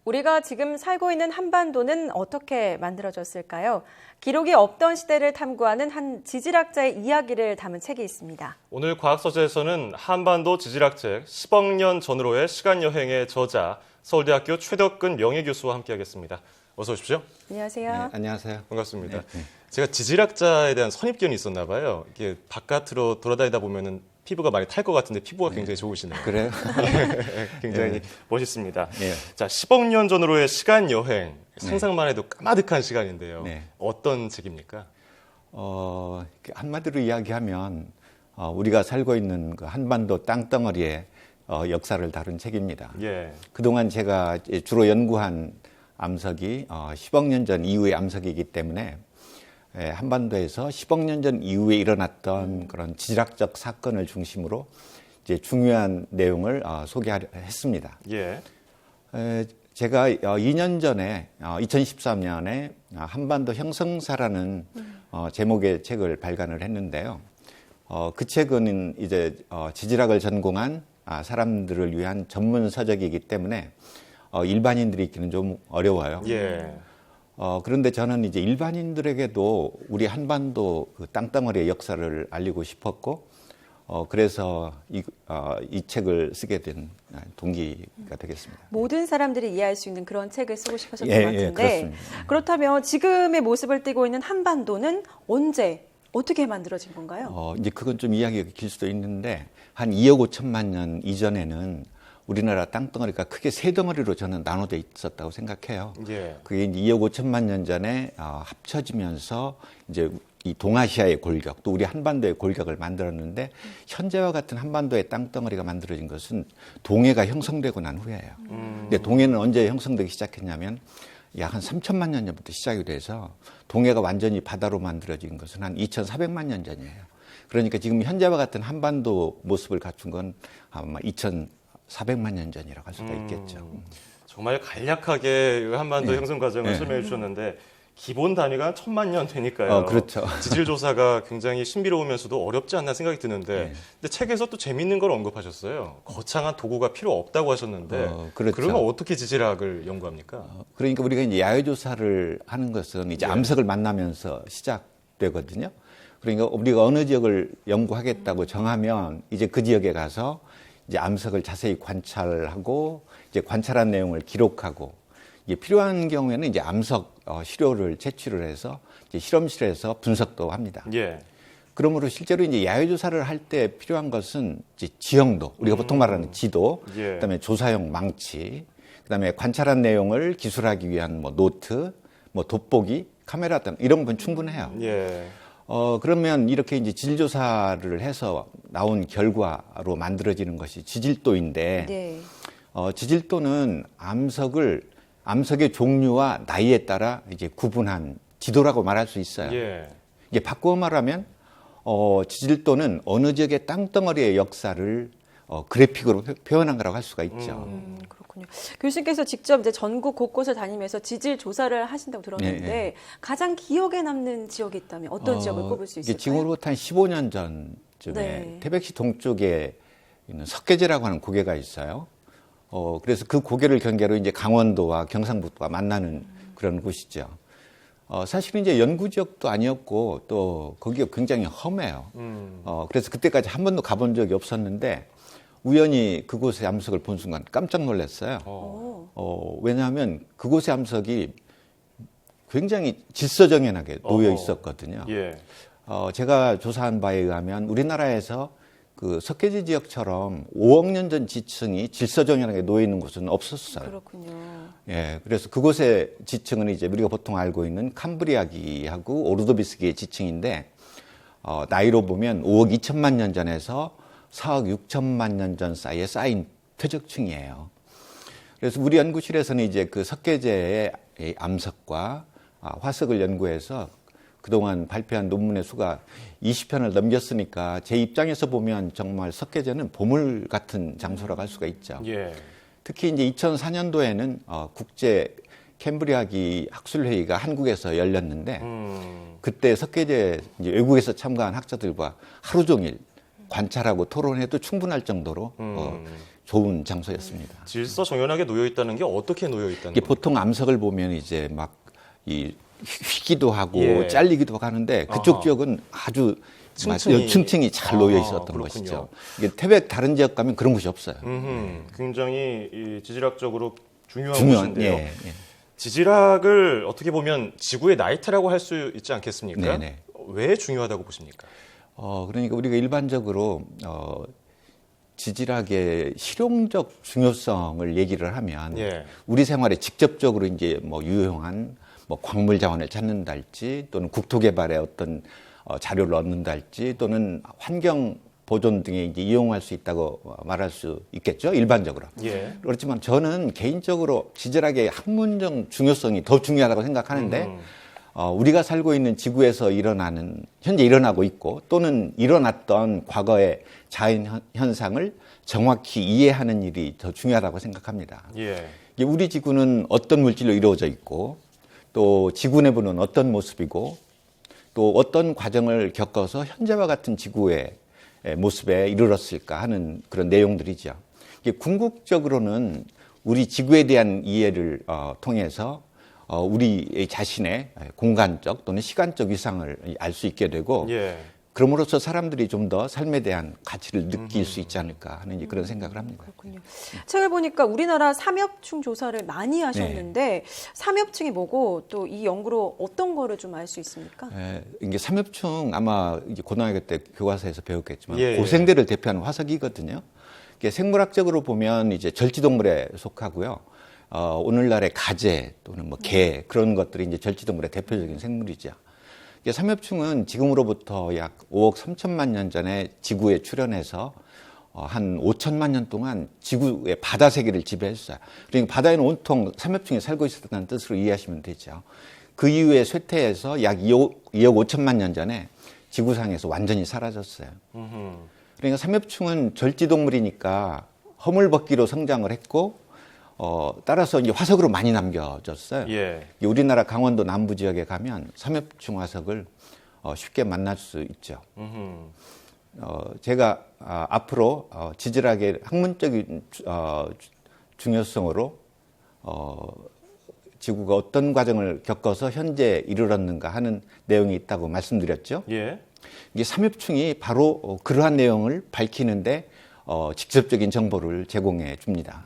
우리가 지금 살고 있는 한반도는 어떻게 만들어졌을까요? 기록이 없던 시대를 탐구하는 한 지질학자의 이야기를 담은 책이 있습니다. 오늘 과학서재에서는 한반도 지질학책 10억 년 전으로의 시간여행의 저자 서울대학교 최덕근 명예교수와 함께하겠습니다. 어서 오십시오. 안녕하세요. 네, 안녕하세요. 반갑습니다. 네. 제가 지질학자에 대한 선입견이 있었나 봐요. 이게 바깥으로 돌아다니다 보면은 피부가 많이 탈 것 같은데 피부가 굉장히 좋으시네요. 그래요? 굉장히 멋있습니다. 네. 자, 10억 년 전으로의 시간 여행. 상상만 해도 까마득한 시간인데요. 네. 어떤 책입니까? 한마디로 이야기하면 우리가 살고 있는 그 한반도 땅덩어리의 역사를 다룬 책입니다. 예. 그동안 제가 주로 연구한 암석이 10억 년 전 이후의 암석이기 때문에 한반도에서 10억 년 전 이후에 일어났던 그런 지질학적 사건을 중심으로 이제 중요한 내용을 소개하려 했습니다. 예. 제가 2년 전에 2013년에 한반도 형성사라는 제목의 책을 발간을 했는데요. 그 책은 이제 지질학을 전공한 사람들을 위한 전문 서적이기 때문에 일반인들이 읽기는 좀 어려워요. 예. 그런데 저는 이제 일반인들에게도 우리 한반도 그 땅덩어리의 역사를 알리고 싶었고, 그래서 이 책을 쓰게 된 동기가 되겠습니다. 모든 사람들이 이해할 수 있는 그런 책을 쓰고 싶으셨던 예, 것 같은데, 그렇습니다. 그렇다면 지금의 모습을 띠고 있는 한반도는 언제, 어떻게 만들어진 건가요? 이제 그건 좀 이야기가 길 수도 있는데, 한 2억 5천만 년 이전에는 우리나라 땅덩어리가 크게 세 덩어리로 저는 나눠져 있었다고 생각해요. 예. 그게 이제 2억 5천만 년 전에 합쳐지면서 이제 이 동아시아의 골격, 또 우리 한반도의 골격을 만들었는데, 현재와 같은 한반도의 땅덩어리가 만들어진 것은 동해가 형성되고 난 후예요. 근데 동해는 언제 형성되기 시작했냐면 약 한 3천만 년 전부터 시작이 돼서 동해가 완전히 바다로 만들어진 것은 한 2,400만 년 전이에요. 그러니까 지금 현재와 같은 한반도 모습을 갖춘 건 아마 2,400만 년 전이라고 할 수가 있겠죠. 정말 간략하게 한반도 네. 형성 과정을 네. 설명해 주셨는데 기본 단위가 1,000만 년 되니까요. 그렇죠. 지질 조사가 굉장히 신비로우면서도 어렵지 않나 생각이 드는데, 근데 책에서 또 재미있는 걸 언급하셨어요. 거창한 도구가 필요 없다고 하셨는데, 그렇죠. 그러면 어떻게 지질학을 연구합니까? 그러니까 우리가 이제 야외 조사를 하는 것은 이제 암석을 만나면서 시작되거든요. 그러니까 우리가 어느 지역을 연구하겠다고 정하면 이제 그 지역에 가서 이제 암석을 자세히 관찰하고 이제 관찰한 내용을 기록하고, 이게 필요한 경우에는 이제 암석 시료를 채취를 해서 이제 실험실에서 분석도 합니다. 예. 그러므로 실제로 이제 야외 조사를 할 때 필요한 것은 이제 지형도, 우리가 보통 말하는 지도, 예. 그다음에 조사용 망치, 그다음에 관찰한 내용을 기술하기 위한 뭐 노트, 뭐 돋보기, 카메라 등 이런 건 충분해요. 예. 그러면 이렇게 이제 지질 조사를 해서 나온 결과로 만들어지는 것이 지질도인데, 네. 지질도는 암석의 종류와 나이에 따라 이제 구분한 지도라고 말할 수 있어요. 예. 이게 바꾸어 말하면 지질도는 어느 지역의 땅덩어리의 역사를 그래픽으로 표현한 거라고 할 수가 있죠. 그렇군요. 교수님께서 직접 이제 전국 곳곳을 다니면서 지질 조사를 하신다고 들었는데, 네. 가장 기억에 남는 지역이 있다면 어떤 지역을 꼽을 수 있을까요? 지금으로부터 한 15년 전쯤에 네. 태백시 동쪽에 있는 석계제라고 하는 고개가 있어요. 그래서 그 고개를 경계로 이제 강원도와 경상북도가 만나는 그런 곳이죠. 사실은 이제 연구 지역도 아니었고 또 거기가 굉장히 험해요. 그래서 그때까지 한 번도 가본 적이 없었는데 우연히 그곳의 암석을 본 순간 깜짝 놀랐어요. 왜냐하면 그곳의 암석이 굉장히 질서정연하게 놓여 있었거든요. 예. 제가 조사한 바에 의하면 우리나라에서 그 석계지 지역처럼 5억 년 전 지층이 질서정연하게 놓여 있는 곳은 없었어요. 그렇군요. 예, 그래서 그곳의 지층은 이제 우리가 보통 알고 있는 캄브리아기하고 오르도비스기의 지층인데, 나이로 보면 5억 2천만 년 전에서 4억 6천만 년 전 사이에 쌓인 퇴적층이에요. 그래서 우리 연구실에서는 이제 그 석계제의 암석과 화석을 연구해서 그동안 발표한 논문의 수가 20편을 넘겼으니까 제 입장에서 보면 정말 석계제는 보물 같은 장소라고 할 수가 있죠. 예. 특히 이제 2004년도에는 국제 캠브리아기 학술회의가 한국에서 열렸는데 그때 석계제 이제 외국에서 참가한 학자들과 하루 종일 관찰하고 토론해도 충분할 정도로 좋은 장소였습니다. 질서정연하게 놓여 있다는 게 어떻게 놓여 있다는 이게 겁니까? 보통 암석을 보면 이제 막 이 휘기도 하고 예. 잘리기도 하는데 그쪽 아하. 지역은 아주 층층이. 층층이 잘 놓여 있었던 그렇군요. 것이죠. 이게 태백 다른 지역 가면 그런 곳이 없어요. 굉장히 이 지질학적으로 중요한 중요한 곳인데요. 예, 예. 지질학을 어떻게 보면 지구의 나이트라고 할 수 있지 않겠습니까? 네네. 왜 중요하다고 보십니까? 그러니까 우리가 일반적으로 지질학의 실용적 중요성을 얘기를 하면 예. 우리 생활에 직접적으로 이제 뭐 유용한 뭐 광물 자원을 찾는달지 또는 국토 개발에 어떤 자료를 얻는달지 또는 환경 보존 등에 이제 이용할 수 있다고 말할 수 있겠죠, 일반적으로. 예. 그렇지만 저는 개인적으로 지질학의 학문적 중요성이 더 중요하다고 생각하는데 우리가 살고 있는 지구에서 현재 일어나고 있고 또는 일어났던 과거의 자연 현상을 정확히 이해하는 일이 더 중요하다고 생각합니다. 예. 이게 우리 지구는 어떤 물질로 이루어져 있고 또 지구 내부는 어떤 모습이고 또 어떤 과정을 겪어서 현재와 같은 지구의 모습에 이르렀을까 하는 그런 내용들이죠. 이게 궁극적으로는 우리 지구에 대한 이해를 통해서 우리 자신의 공간적 또는 시간적 위상을 알 수 있게 되고 예. 그럼으로써 사람들이 좀 더 삶에 대한 가치를 느낄 수 있지 않을까 하는 이제 그런 생각을 합니다. 그렇군요. 책을 보니까 우리나라 삼엽충 조사를 많이 하셨는데 삼엽충이 뭐고 또 이 연구로 어떤 거를 좀 알 수 있습니까? 이게 삼엽충 아마 이제 고등학교 때 교과서에서 배웠겠지만 예, 예. 고생대를 대표하는 화석이거든요. 이게 생물학적으로 보면 이제 절지동물에 속하고요. 오늘날의 가재 또는 뭐 개 그런 것들이 이제 절지동물의 대표적인 생물이죠. 이게 삼엽충은 지금으로부터 약 5억 3천만 년 전에 지구에 출현해서 한 5천만 년 동안 지구의 바다 세계를 지배했어요. 그러니까 바다에는 온통 삼엽충이 살고 있었다는 뜻으로 이해하시면 되죠. 그 이후에 쇠퇴해서 약 2억 5천만 년 전에 지구상에서 완전히 사라졌어요. 그러니까 삼엽충은 절지동물이니까 허물벗기로 성장을 했고 따라서 이제 화석으로 많이 남겨졌어요. 예. 우리나라 강원도 남부 지역에 가면 삼엽충 화석을 쉽게 만날 수 있죠. 제가 앞으로 지질학의 학문적인 중요성으로 지구가 어떤 과정을 겪어서 현재 이르렀는가 하는 내용이 있다고 말씀드렸죠. 예. 이게 삼엽충이 바로 그러한 내용을 밝히는데 직접적인 정보를 제공해 줍니다.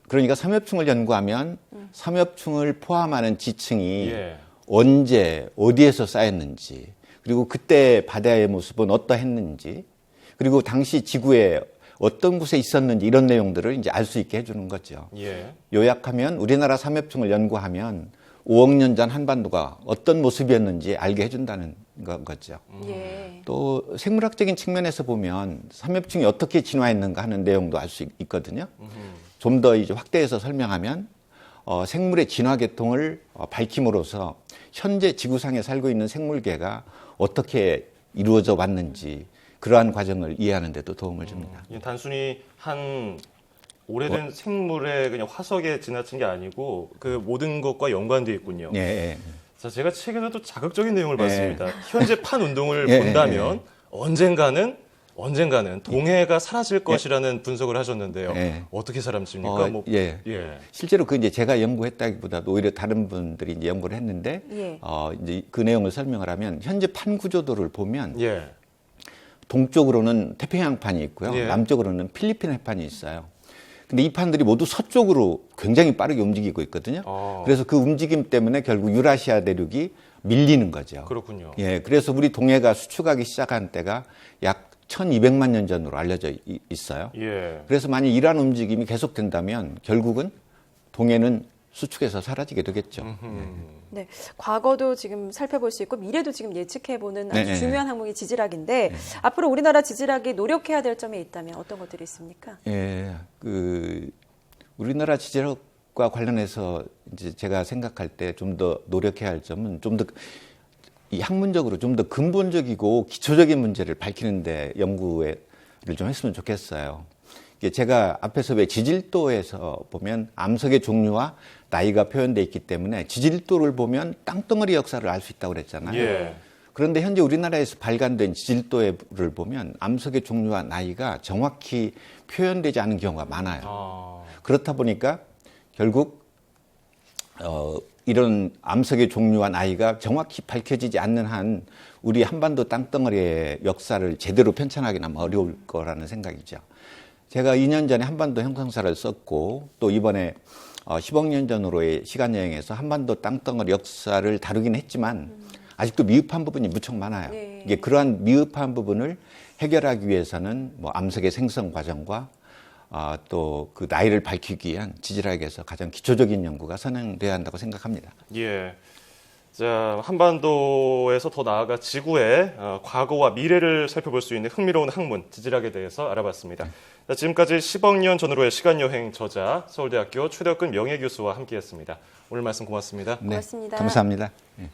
그러니까 삼엽충을 연구하면 삼엽충을 포함하는 지층이 예. 언제 어디에서 쌓였는지 그리고 그때 바다의 모습은 어떠했는지 그리고 당시 지구에 어떤 곳에 있었는지 이런 내용들을 이제 알 수 있게 해주는 거죠. 예. 요약하면 우리나라 삼엽충을 연구하면 5억 년 전 한반도가 어떤 모습이었는지 알게 해준다는 거죠. 예. 또 생물학적인 측면에서 보면 삼엽충이 어떻게 진화했는가 하는 내용도 알 수 있거든요. 좀 더 이제 확대해서 설명하면 생물의 진화 계통을 밝힘으로써 현재 지구상에 살고 있는 생물계가 어떻게 이루어져 왔는지 그러한 과정을 이해하는 데도 도움을 줍니다. 단순히 한 오래된 생물의 그냥 화석에 지나친 게 아니고 그 모든 것과 연관되어 있군요. 예, 예. 자, 제가 책에서도 자극적인 내용을 봤습니다. 현재 판 운동을 예, 본다면 언젠가는 동해가 사라질 것이라는 분석을 하셨는데요. 예. 어떻게 사람입니까? 예. 예. 실제로 그 이제 제가 연구했다기보다도 오히려 다른 분들이 이제 연구를 했는데, 예. 이제 그 내용을 설명을 하면 현재 판 구조도를 보면 예. 동쪽으로는 태평양판이 있고요, 예. 남쪽으로는 필리핀 해판이 있어요. 근데 이 판들이 모두 서쪽으로 굉장히 빠르게 움직이고 있거든요. 그래서 그 움직임 때문에 결국 유라시아 대륙이 밀리는 거죠. 그렇군요. 예, 그래서 우리 동해가 수축하기 시작한 때가 약 1200만 년 전으로 알려져 있어요. 예. 그래서 만약 이러한 움직임이 계속된다면 결국은 동해는 수축해서 사라지게 되겠죠. 네, 과거도 지금 살펴볼 수 있고 미래도 지금 예측해보는 아주 네. 중요한 항목이 지질학인데 앞으로 우리나라 지질학이 노력해야 될 점이 있다면 어떤 것들이 있습니까? 예, 우리나라 지질학과 관련해서 이제 제가 생각할 때 좀 더 노력해야 할 점은 좀 더 이 학문적으로 좀 더 근본적이고 기초적인 문제를 밝히는데 연구를 좀 했으면 좋겠어요. 이게 제가 앞에서 왜 지질도에서 보면 암석의 종류와 나이가 표현되어 있기 때문에 지질도를 보면 땅덩어리 역사를 알 수 있다고 그랬잖아요. 예. 그런데 현재 우리나라에서 발간된 지질도를 보면 암석의 종류와 나이가 정확히 표현되지 않은 경우가 많아요. 그렇다 보니까 결국 이런 암석의 종류와 나이가 정확히 밝혀지지 않는 한 우리 한반도 땅덩어리의 역사를 제대로 편찬하기는 어려울 거라는 생각이죠. 제가 2년 전에 한반도 형성사를 썼고 또 이번에 10억 년 전으로의 시간여행에서 한반도 땅덩어리 역사를 다루긴 했지만 아직도 미흡한 부분이 무척 많아요. 네. 이게 그러한 미흡한 부분을 해결하기 위해서는 뭐 암석의 생성 과정과 또 그 나이를 밝히기 위한 지질학에서 가장 기초적인 연구가 선행돼야 한다고 생각합니다. 예. 자, 한반도에서 더 나아가 지구의 과거와 미래를 살펴볼 수 있는 흥미로운 학문, 지질학에 대해서 알아봤습니다. 자, 지금까지 10억 년 전으로의 시간여행 저자, 서울대학교 최덕근 명예교수와 함께했습니다. 오늘 말씀 고맙습니다. 고맙습니다. 감사합니다. 네.